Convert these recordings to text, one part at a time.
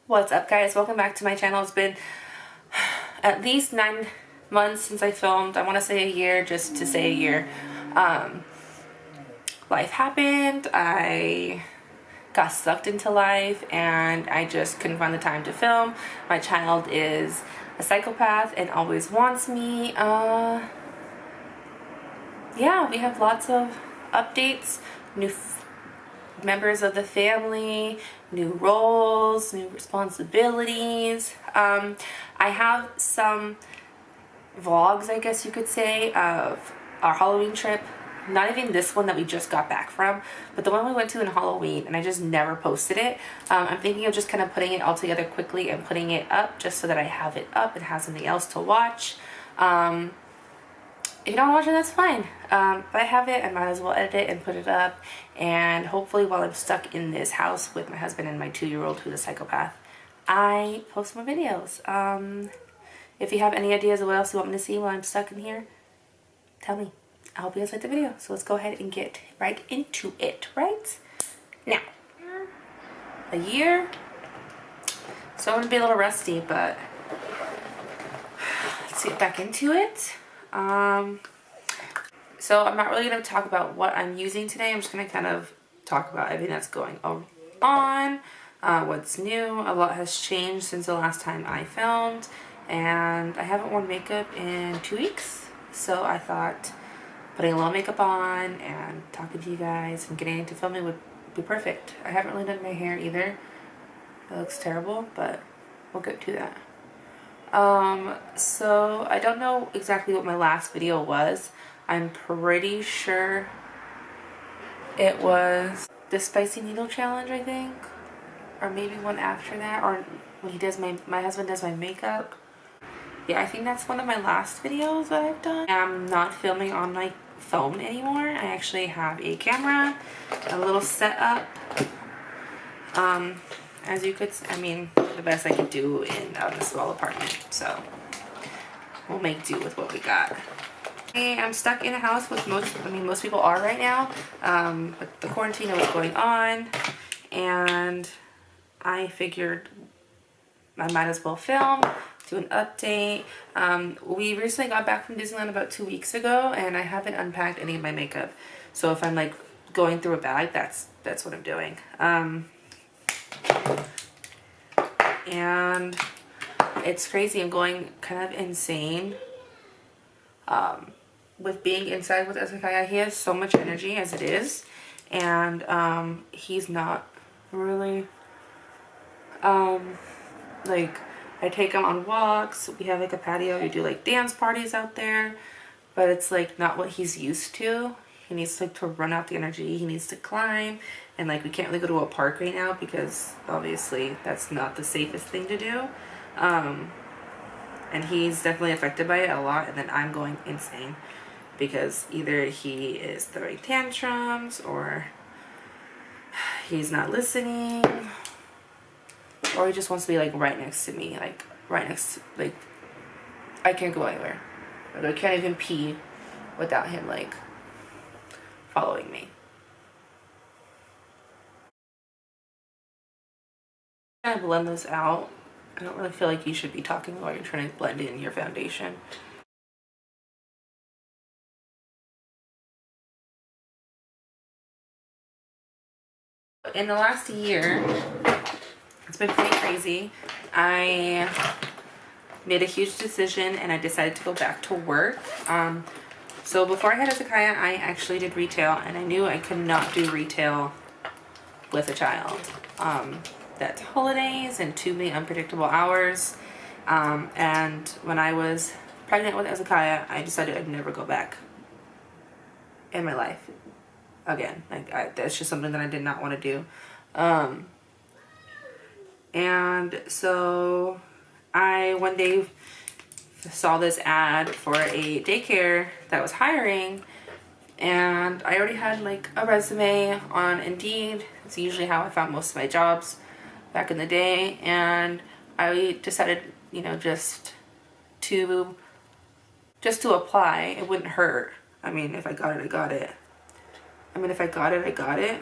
What's up, guys? Welcome back to my channel. It's been at least 9 months since I filmed. I want to say a year just to say a year. Life happened. I got sucked into life and I just couldn't find the time to film. My child is a psychopath and always wants me. Yeah, we have lots of updates, new members of the family, new roles, new responsibilities. I have some vlogs, I guess you could say, of our Halloween trip. Not even this one that we just got back from, but the one we went to in Halloween, and I just never posted it. I'm thinking of just kind of putting it all together quickly and putting it up just so that I have it up and have something else to watch. If you don't watch it, that's fine. If I have it, I might as well edit it and put it up. And hopefully while I'm stuck in this house with my husband and my 2-year-old who's a psychopath, I post more videos. If you have any ideas of what else you want me to see while I'm stuck in here, tell me. I hope you guys like the video. So let's go ahead and get right into it, right? Now, a year. So I'm going to be a little rusty, but let's get back into it. So I'm not really going to talk about what I'm using today. I'm just going to kind of talk about everything that's going on, what's new. A lot has changed since the last time I filmed, and I haven't worn makeup in 2 weeks. So I thought putting a little makeup on and talking to you guys and getting into filming would be perfect. I haven't really done my hair either. It looks terrible, but we'll get to that. So I don't know exactly what my last video was. I'm pretty sure it was the spicy needle challenge, I think, or maybe one after that, or when he does my husband does my makeup. Yeah, I think that's one of my last videos that I've done. I'm not filming on my phone anymore. I actually have a camera, a little setup. As you could, I mean, the best I could do in a small apartment. So we'll make do with what we got. I'm stuck in a house with most people are right now. With the quarantine that was going on, and I figured I might as well film, do an update. We recently got back from Disneyland about 2 weeks ago, and I haven't unpacked any of my makeup. So if I'm like going through a bag, that's what I'm doing. And it's crazy. I'm going kind of insane with being inside with Kiah. He has so much energy as it is, and he's not really like, I take him on walks. We have like a patio. We do like dance parties out there, but it's like not what he's used to. He needs like to run out the energy. He needs to climb, and like we can't really go to a park right now because obviously that's not the safest thing to do. And he's definitely affected by it a lot, and then I'm going insane because either he is throwing tantrums or he's not listening, or he just wants to be like right next to me, like right next to, like I can't go anywhere. Like, I can't even pee without him like following me. I blend this out. I don't really feel like you should be talking while you're trying to blend in your foundation. In the last year, it's been pretty crazy. I made a huge decision and I decided to go back to work. So before I had Kiah, I actually did retail, and I knew I could not do retail with a child. That's holidays and too many unpredictable hours. And when I was pregnant with Kiah, I decided I'd never go back in my life again. Like that's just something that I did not want to do. And so I one day saw this ad for a daycare that was hiring, and I already had like a resume on Indeed. It's usually how I found most of my jobs back in the day, and I decided, you know, just to apply. It wouldn't hurt. I mean, if I got it, I got it. I mean, if I got it, I got it.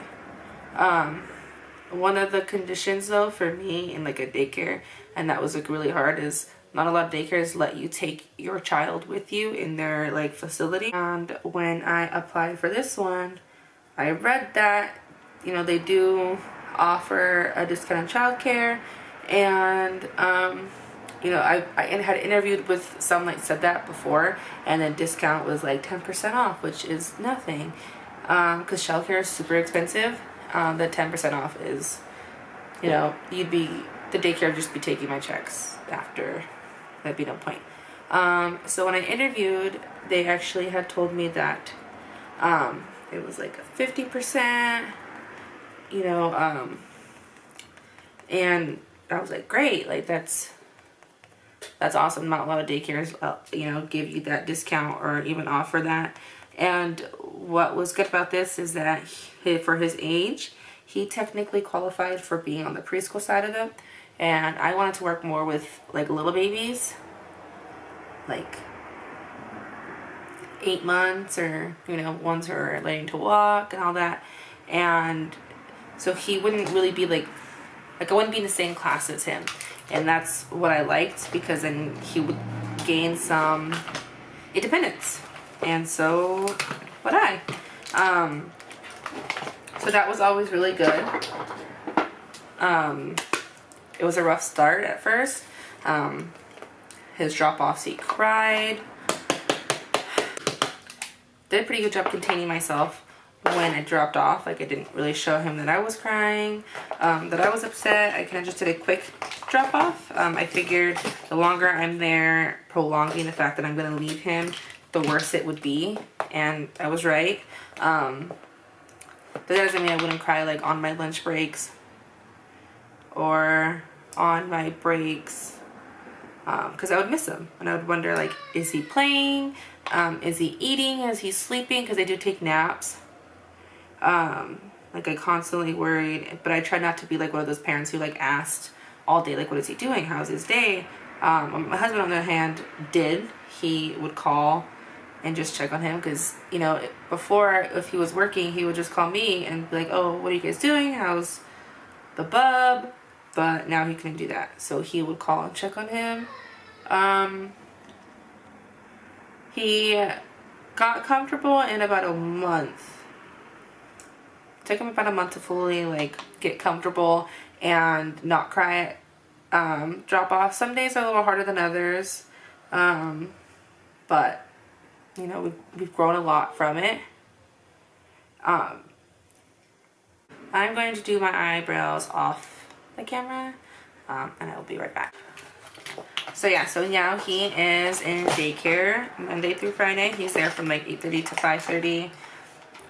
One of the conditions though for me in like a daycare, and that was like really hard, is not a lot of daycares let you take your child with you in their like facility. And when I applied for this one, I read that, you know, they do offer a discount on childcare, and you know, I had interviewed with some that said that before, and the discount was like 10% off, which is nothing, because childcare is super expensive. The 10% off is, you know, the daycare would just be taking my checks after. That'd be no point. So when I interviewed, they actually had told me that it was like a 50%, you know, and I was like, great, like that's awesome. Not a lot of daycares, you know, give you that discount or even offer that. And what was good about this is that for his age, he technically qualified for being on the preschool side of it. And I wanted to work more with like little babies, like 8 months, or, you know, ones who are learning to walk and all that. And so he wouldn't really be like I wouldn't be in the same class as him. And that's what I liked, because then he would gain some independence. And so would I. So that was always really good. It was a rough start at first. His drop-offs, he cried. Did a pretty good job containing myself when it dropped off. Like, I didn't really show him that I was crying, that I was upset. I kind of just did a quick drop off. I figured the longer I'm there prolonging the fact that I'm going to leave him, the worse it would be. And I was right. That doesn't mean I wouldn't cry like on my lunch breaks or on my breaks, because I would miss him, and I would wonder, like, is he playing? Is he eating? Is he sleeping? Because they do take naps. Like, I constantly worried, but I tried not to be like one of those parents who like asked all day, like, what is he doing? How's his day? My husband, on the other hand, did. He would call and just check on him, because, you know, before, if he was working, he would just call me and be like, oh, what are you guys doing? How's the bub? But now he couldn't do that, so he would call and check on him. He got comfortable in about a month. It took him about a month to fully like get comfortable and not cry at drop off. Some days are a little harder than others, but you know, we've grown a lot from it. I'm going to do my eyebrows off the camera, and I will be right back. So yeah, so now he is in daycare Monday through Friday. He's there from like 8:30 to 5:30.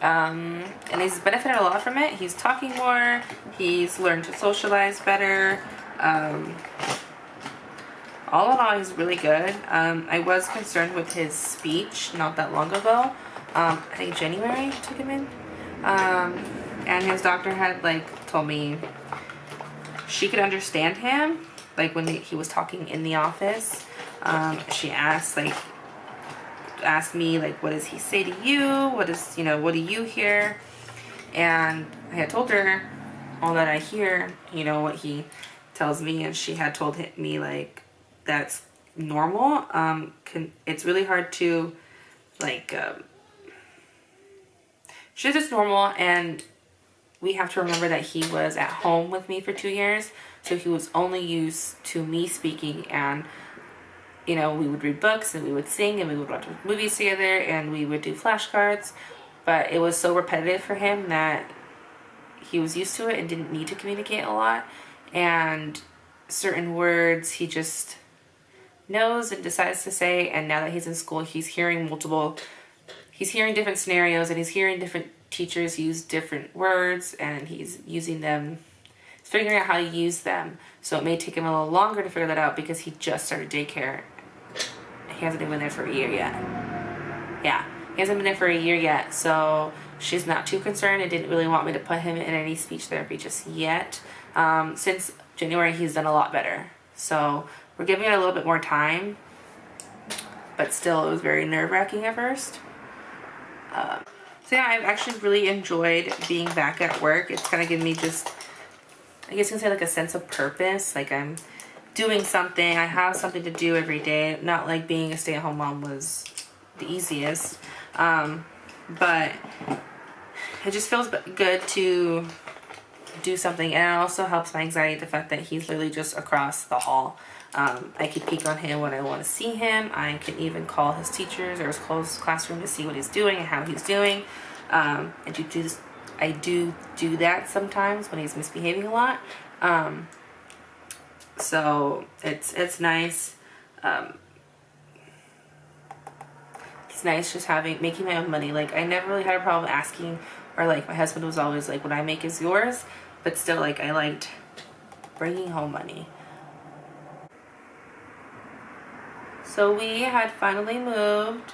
And he's benefited a lot from it. He's talking more. He's learned to socialize better. All in all, he's really good. I was concerned with his speech not that long ago. I think January I took him in. And his doctor had like told me she could understand him. Like when he was talking in the office, she asked me like, what does he say to you? What do you hear? And I had told her all that I hear, you know, what he tells me, and she had told me like, that's normal. It's really hard to like, she's just normal, and we have to remember that he was at home with me for 2 years. So he was only used to me speaking, and, you know, we would read books and we would sing and we would watch movies together and we would do flashcards. But it was so repetitive for him that he was used to it and didn't need to communicate a lot. And certain words he just knows and decides to say. And now that he's in school, he's hearing different scenarios, and he's hearing different teachers use different words, and he's using them, figuring out how to use them. So it may take him a little longer to figure that out because he just started daycare. He hasn't even been there for a year yet. Yeah, he hasn't been there for a year yet, so she's not too concerned and didn't really want me to put him in any speech therapy just yet. Since January, he's done a lot better. So we're giving it a little bit more time, but still, it was very nerve-wracking at first. So yeah, I've actually really enjoyed being back at work. It's kind of given me just I guess you can say like a sense of purpose. Like I'm doing something, I have something to do every day. Not like being a stay-at-home mom was the easiest. But it just feels good to do something, and it also helps my anxiety, the fact that he's literally just across the hall. I can peek on him when I want to see him. I can even call his teachers or his classroom to see what he's doing and how he's doing. I do that sometimes when he's misbehaving a lot. So it's nice. It's nice just making my own money. Like I never really had a problem asking, or like my husband was always like, what I make is yours. But still, like I liked bringing home money. So we had finally moved.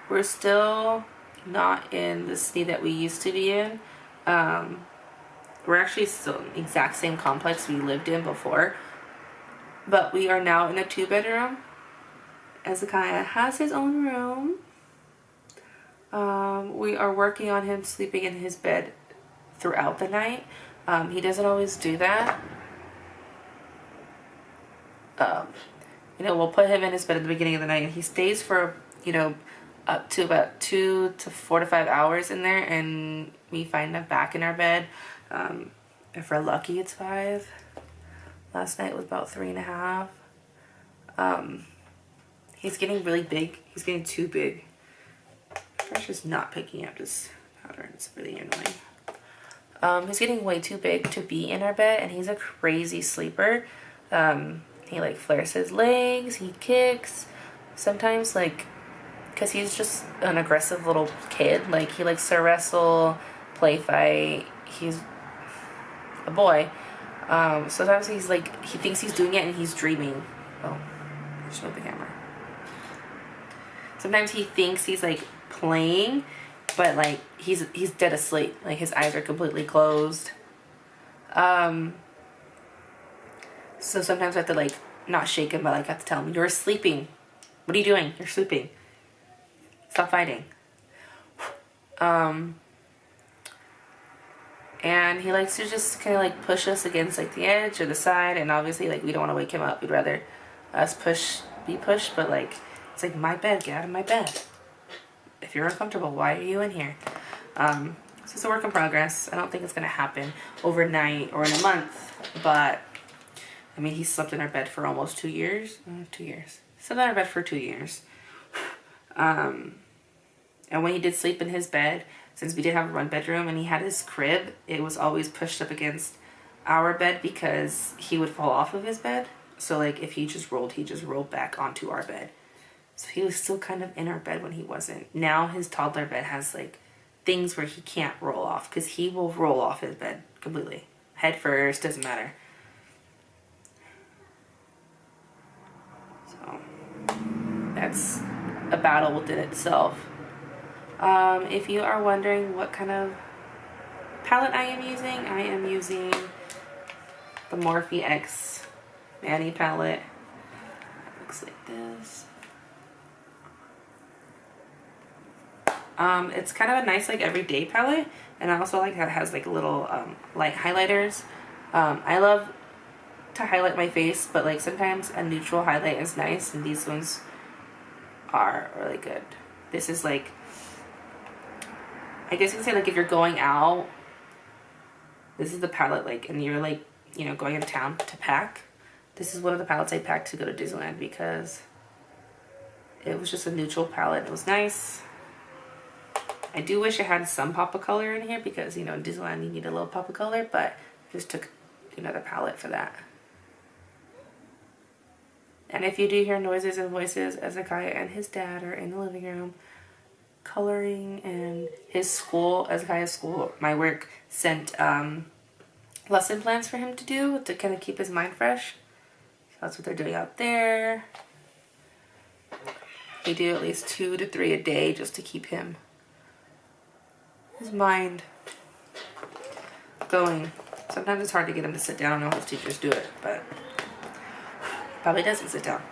We're still not in the city that we used to be in. We're actually still in the exact same complex we lived in before. But we are now in a 2-bedroom. Kiah has his own room. We are working on him sleeping in his bed throughout the night. He doesn't always do that. We'll put him in his bed at the beginning of the night, and he stays for, up to about 2 to 4 to 5 hours in there, and we find him back in our bed. If we're lucky, it's 5. Last night was about 3.5. He's getting really big. He's getting too big. Pressure's not picking up this pattern. It's really annoying. He's getting way too big to be in our bed, and he's a crazy sleeper. He like flares his legs, he kicks. Sometimes because he's just an aggressive little kid. Like he likes to wrestle, play fight. He's a boy. Sometimes he thinks he's doing it and he's dreaming. Oh, I just moved the camera. Sometimes he thinks he's playing, but he's dead asleep. Like his eyes are completely closed. So sometimes I have to not shake him, but I have to tell him, "You're sleeping. What are you doing? You're sleeping. Stop fighting." And he likes to just kind of push us against the edge or the side, and obviously we don't want to wake him up. We'd rather us be pushed, but it's my bed, get out of my bed. If you're uncomfortable, why are you in here? So it's a work in progress. I don't think it's gonna happen overnight or in a month, but I mean, he slept in our bed for almost 2 years. 2 years. Slept in our bed for 2 years. And when he did sleep in his bed, since we did have a 1-bedroom and he had his crib, it was always pushed up against our bed because he would fall off of his bed. So if he just rolled back onto our bed. So he was still kind of in our bed when he wasn't. Now his toddler bed has things where he can't roll off, because he will roll off his bed completely. Head first, doesn't matter. So that's a battle within itself. If you are wondering what kind of palette I am using the Morphe X Manny palette. It looks like this. It's kind of a nice everyday palette, and I also like how it has little light highlighters. I love to highlight my face, but sometimes a neutral highlight is nice, and these ones are really good. This is I guess you can say if you're going out, this is the palette and you're going in town to pack. This is one of the palettes I packed to go to Disneyland because it was just a neutral palette. It was nice. I do wish I had some pop of color in here because, in Disneyland you need a little pop of color, but just took another palette for that. And if you do hear noises and voices, Kiah and his dad are in the living room coloring, and his school, Kiah's school, my work, sent lesson plans for him to do to kind of keep his mind fresh. So that's what they're doing out there. They do at least 2 to 3 a day just to keep his mind going. Sometimes it's hard to get him to sit down. I don't know if teachers do it, but probably doesn't sit down.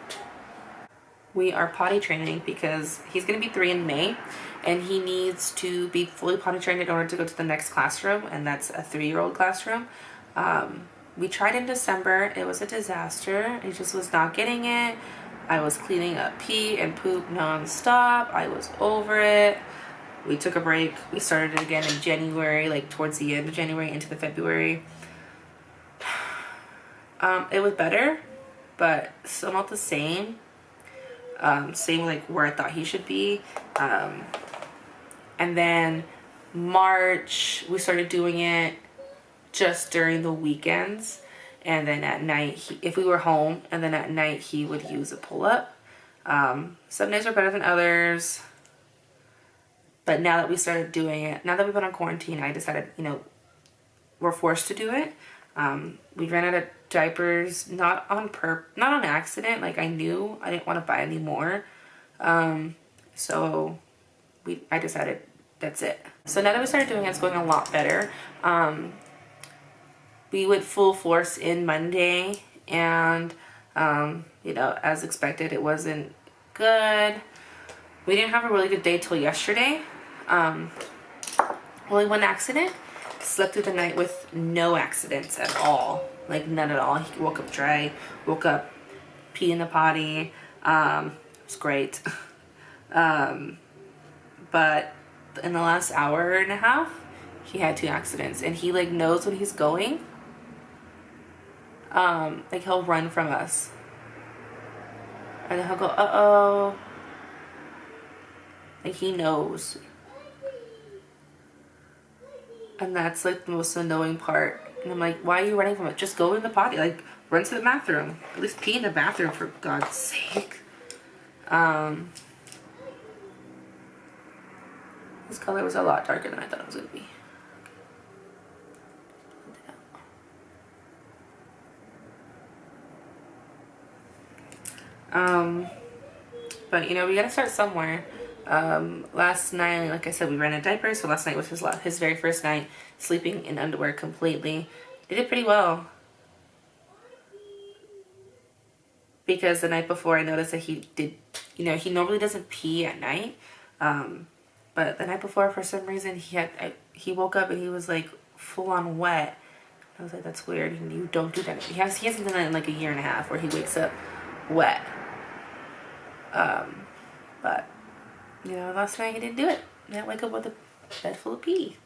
We are potty training because he's going to be 3 in May, and he needs to be fully potty trained in order to go to the next classroom, and that's a 3-year-old classroom. We tried in December. It was a disaster. He just was not getting it. I was cleaning up pee and poop non-stop. I was over it. We took a break. We started it again in January, like towards the end of January into the February. It was better, but still not the same. Same like where I thought he should be. And then March, we started doing it just during the weekends. And then at night, if we were home, and then at night he would use a pull-up. Some days were better than others. But now that we started doing it, now that we've been on quarantine, I decided, you know, we're forced to do it. We ran out of diapers, not on accident. Like, I knew I didn't want to buy any more. So I decided that's it. So now that we started doing it, it's going a lot better. We went full force in Monday, and you know, as expected, it wasn't good. We didn't have a really good day till yesterday. Only one accident. Slept through the night with no accidents at all. Like, none at all. He woke up dry, woke up, pee in the potty. It was great. But in the last hour and a half, he had 2 accidents, and he like knows when he's going. Like, he'll run from us, and then he'll go, uh-oh. Like, he knows. And that's like the most annoying part. And I'm like, why are you running from it? Just go in the potty. Like, run to the bathroom. At least pee in the bathroom, for God's sake. This color was a lot darker than I thought it was going to be. But you know, we gotta start somewhere. Last night, like I said, we ran out of diapers, so last night was his very first night sleeping in underwear completely. He did pretty well. Because the night before, I noticed that he did, you know, he normally doesn't pee at night. But the night before, for some reason, he woke up and he was like full on wet. I was like, that's weird. You don't do that. He hasn't done that in like a year and a half, where he wakes up wet. But you know, last night he didn't do it. He didn't wake up with a bed full of pee.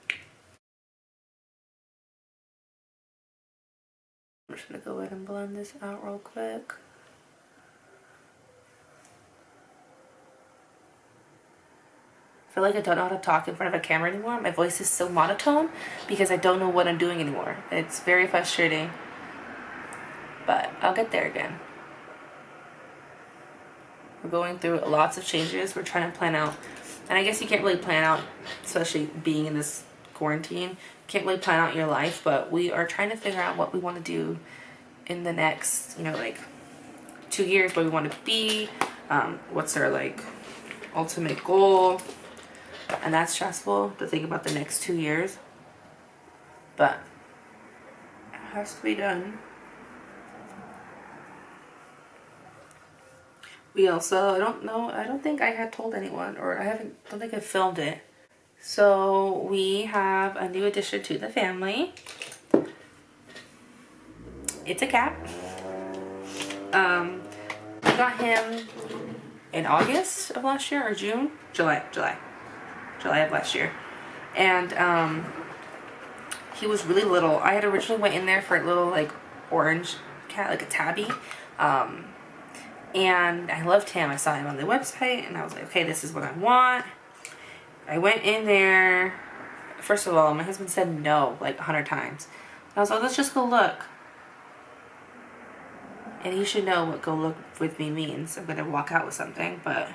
I'm just gonna go ahead and blend this out real quick. I feel like I don't know how to talk in front of a camera anymore. My voice is so monotone because I don't know what I'm doing anymore. It's very frustrating. But I'll get there again. We're going through lots of changes. We're trying to plan out. And I guess you can't really plan out, especially being in this quarantine. You can't really plan out your life. But we are trying to figure out what we want to do in the next, you know, like 2 years. Where we want to be. What's our, like, ultimate goal. And that's stressful to think about the next 2 years. But it has to be done. We also, I don't think I had told anyone, or don't think I filmed it. So we have a new addition to the family. It's a cat. I got him in August of last year, or June? July of last year. And he was really little. I had originally went in there for a little like orange cat, like a tabby. And I loved him. I saw him on the website and I was like, okay, this is what I want. I went in there. First of all, my husband said no like 100 times. I was like, let's just go look. And he should know what go look with me means. I'm gonna walk out with something. But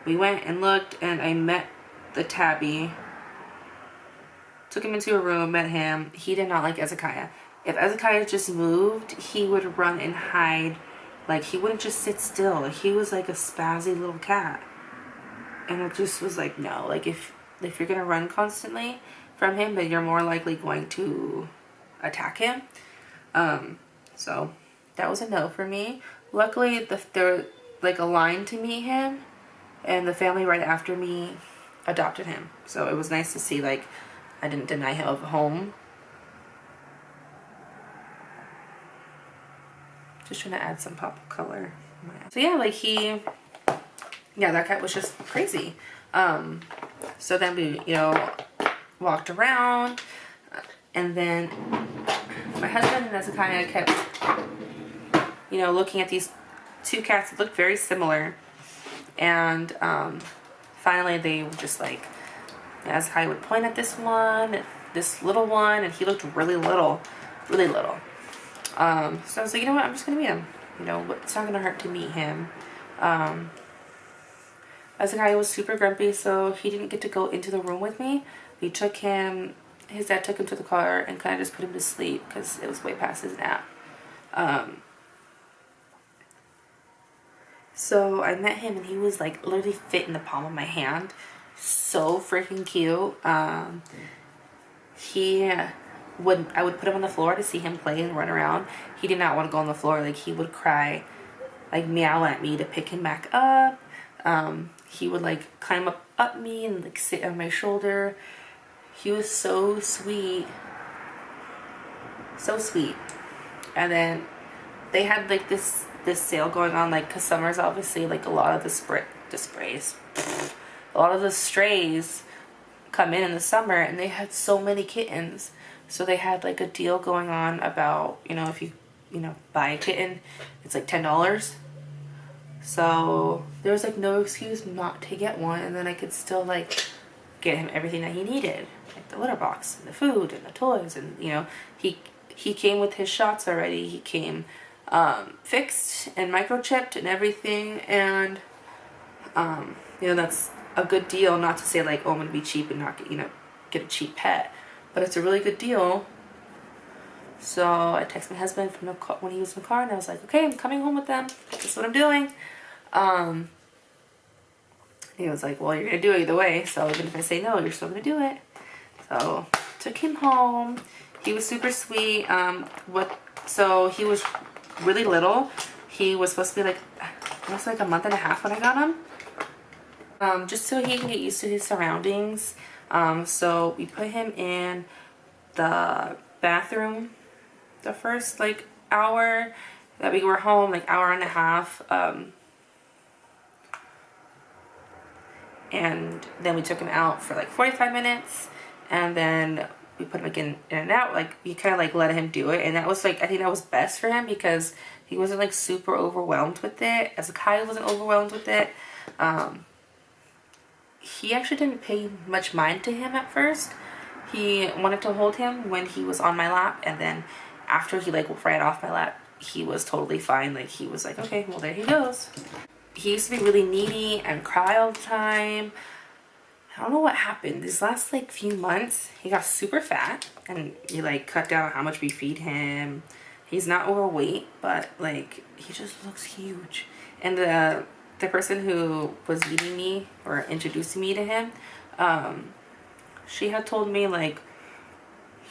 we went and looked, and I met the tabby. Took him into a room, met him. He did not like Ezekiah. If Ezekiah just moved, he would run and hide. Like, he wouldn't just sit still. Like, he was like a spazzy little cat. And it just was like, no. Like, if you're going to run constantly from him, then you're more likely going to attack him. So, that was a no for me. Luckily, they're, like, aligned to meet him. And the family right after me adopted him. So, it was nice to see, like, I didn't deny him a home. Just trying to add some pop of color. So yeah, like yeah, that cat was just crazy. So then we, you know, walked around, and then my husband and Hezekiah kept, you know, looking at these two cats that looked very similar. And finally they were just like, Hezekiah would point at this little one, and he looked really little, really little. So I was like, you know what, I'm just gonna meet him. You know, it's not gonna hurt to meet him. Hezekiah was super grumpy, so he didn't get to go into the room with me. We took him, his dad took him to the car and kind of just put him to sleep because it was way past his nap. So I met him, and he was like literally fit in the palm of my hand. So freaking cute. I would put him on the floor to see him play and run around. He did not want to go on the floor. Like, he would cry, like meow at me to pick him back up. He would like climb up me and like sit on my shoulder. He was so sweet. So sweet. And then they had like this sale going on, like, cause summer's obviously like a lot of the sprays. A lot of the strays come in the summer, and they had so many kittens. So they had like a deal going on about, you know, if you buy a kitten, it's like $10. So there was like no excuse not to get one, and then I could still like get him everything that he needed, like the litter box and the food and the toys, and you know, he came with his shots already. He came fixed and microchipped and everything, and you know, that's a good deal. Not to say like, oh, I'm gonna be cheap and not get a cheap pet, but it's a really good deal. So I texted my husband from when he was in the car, and I was like, okay, I'm coming home with them. That's what I'm doing. He was like, well, you're gonna do it either way, so even if I say no, you're still gonna do it. So took him home. He was super sweet. So he was really little. He was supposed to be like, almost like a month and a half when I got him. Just so he can get used to his surroundings. So we put him in the bathroom the first like hour that we were home, like hour and a half. And then we took him out for like 45 minutes, and then we put him again in and out. Like, we kind of like let him do it, and that was like, I think that was best for him because he wasn't like super overwhelmed with it. Hezekiah wasn't overwhelmed with it. He actually didn't pay much mind to him at first. He wanted to hold him when he was on my lap, and then after he like ran off my lap, he was totally fine. Like, he was like, okay, well, there he goes. He used to be really needy and cry all the time. I don't know what happened. These last like few months, he got super fat, and he like cut down how much we feed him. He's not overweight, but like, he just looks huge. And the person who was meeting me or introducing me to him, she had told me like,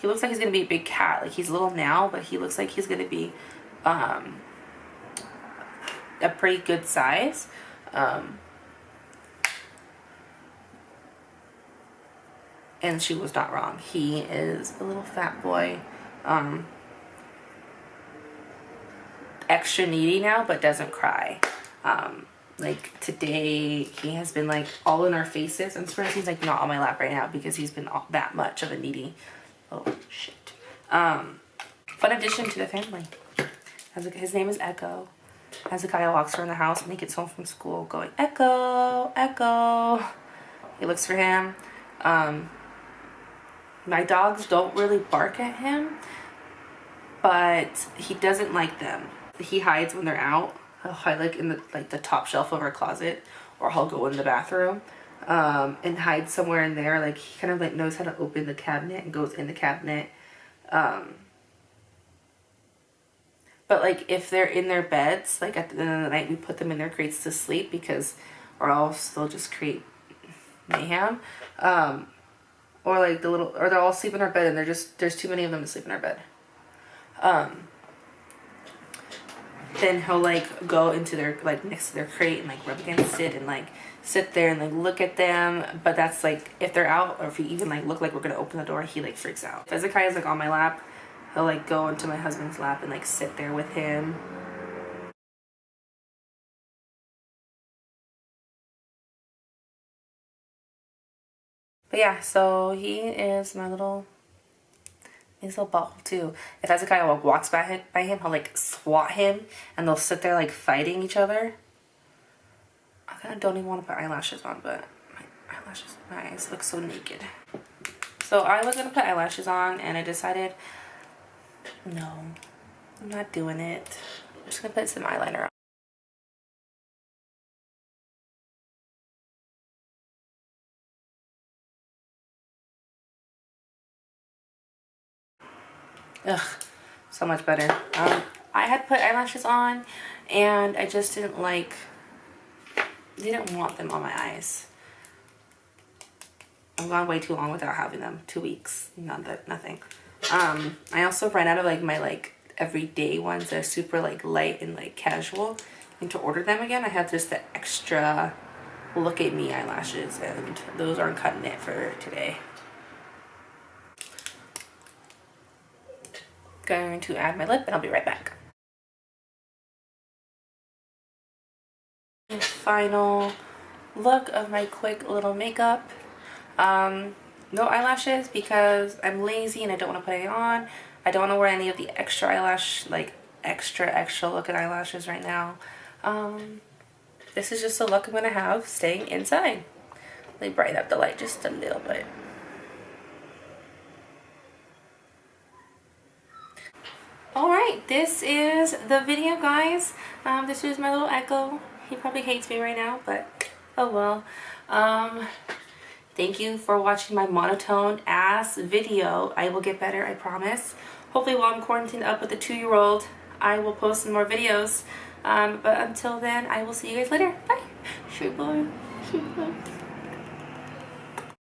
he looks like he's gonna be a big cat. Like, he's little now, but he looks like he's gonna be a pretty good size. And she was not wrong. He is a little fat boy. Extra needy now, but doesn't cry. Like, today he has been like all in our faces. I'm surprised he's like not on my lap right now because he's been that much of a needy little shit. Fun addition to the family. His name is Echo. Hezekiah walks around the house when he gets home from school going, Echo, Echo. He looks for him. My dogs don't really bark at him, but he doesn't like them. He hides when they're out. He'll hide like in the top shelf of our closet, or he'll go in the bathroom and hide somewhere in there. Like, he kind of like knows how to open the cabinet and goes in the cabinet. But like, if they're in their beds, like at the end of the night, we put them in their crates to sleep or else they'll just create mayhem. Or like or they'll all sleep in our bed, and there's too many of them to sleep in our bed. Then he'll like go into their, like next to their crate and like rub against it and like sit there and like look at them. But that's like if they're out, or if we even like look like we're gonna open the door, he like freaks out. If Hezekiah's like on my lap, he'll like go into my husband's lap and like sit there with him. But yeah, so he is my little, he's a little ball too. If Hezekiah walks by him, he'll like swat him and they'll sit there like fighting each other. I kind of don't even want to put eyelashes on, but my eyelashes, my eyes look so naked. So I was going to put eyelashes on and I decided, no, I'm not doing it. I'm just going to put some eyeliner on. Ugh, so much better. I had put eyelashes on and I just didn't want them on my eyes. I've gone way too long without having them. 2 weeks, nothing. I also ran out of like my like everyday ones that are super like light and like casual, and to order them again I had just the extra look at me eyelashes, and those aren't cutting it for today. Going to add my lip and I'll be right back. Final look of my quick little makeup. No eyelashes because I'm lazy and I don't want to put it on. I don't want to wear any of the extra eyelash, like extra looking eyelashes right now. This is just the look I'm going to have staying inside. Let me brighten up the light just a little bit. Alright, this is the video, guys. This is my little Echo. He probably hates me right now, but oh well. Thank you for watching my monotone ass video. I will get better, I promise. Hopefully while I'm quarantined up with a 2-year-old, I will post some more videos. But until then, I will see you guys later. Bye. Sure, boy. Sure, boy.